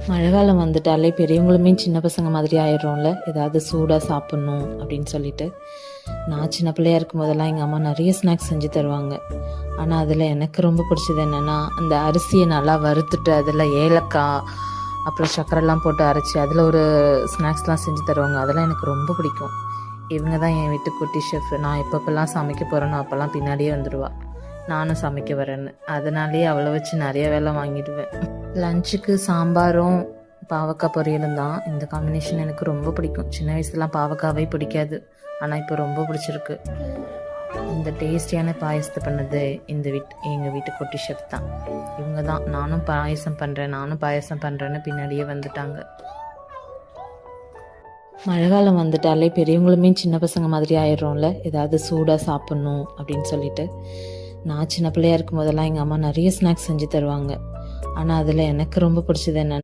மழை காலம் வந்துட்டாலே பெரியவங்களுமே சின்ன பசங்க மாதிரி ஆயிடுறோம்ல, ஏதாவது சூடாக சாப்பிட்ணும் அப்படின்னு சொல்லிட்டு. நான் சின்ன பிள்ளையா இருக்கும் போதெல்லாம் எங்கள் அம்மா நிறைய ஸ்நாக்ஸ் செஞ்சு தருவாங்க. ஆனால் அதில் எனக்கு ரொம்ப பிடிச்சது என்னென்னா, அந்த அரிசியை நல்லா வறுத்துட்டு அதில் ஏலக்காய் அப்புறம் சர்க்கரைலாம் போட்டு அரைச்சி அதில் ஒரு ஸ்நாக்ஸ்லாம் செஞ்சு தருவாங்க. அதெல்லாம் எனக்கு ரொம்ப பிடிக்கும். இவங்க தான் என் வீட்டு குட்டி ஷெஃப். நான் எப்பப்பெல்லாம் சமைக்க போகிறேனோ அப்போல்லாம் பின்னாடியே வந்துடுவா, நானும் சமைக்க வரேன்னு. அதனாலேயே அவளை வச்சு நிறைய வேலை வாங்கிடுவேன். லஞ்சுக்கு சாம்பாரும் பாவக்காய் பொரியலும் தான். இந்த காம்பினேஷன் எனக்கு ரொம்ப பிடிக்கும். சின்ன வயசுலாம் பாவக்காவே பிடிக்காது, ஆனால் இப்போ ரொம்ப பிடிச்சிருக்கு. இந்த டேஸ்டியான பாயசத்தை பண்ணது எங்கள் வீட்டு குட்டி ஷெஃப் தான். இவங்க தான் நானும் பாயசம் பண்ணுறேன்னு பின்னாடியே வந்துட்டாங்க. மழை காலம் வந்துட்டாலே பெரியவங்களுமே சின்ன பசங்க மாதிரி ஆயிடுறோம்ல, ஏதாவது சூடாக சாப்பிட்ணும் அப்படின்னு சொல்லிட்டு. நான் சின்ன பிள்ளையா இருக்கும் போதெல்லாம் எங்கள் அம்மா நிறைய ஸ்நாக்ஸ் செஞ்சு தருவாங்க. ஆனால் அதில் எனக்கு ரொம்ப பிடிச்சது என்னென்னா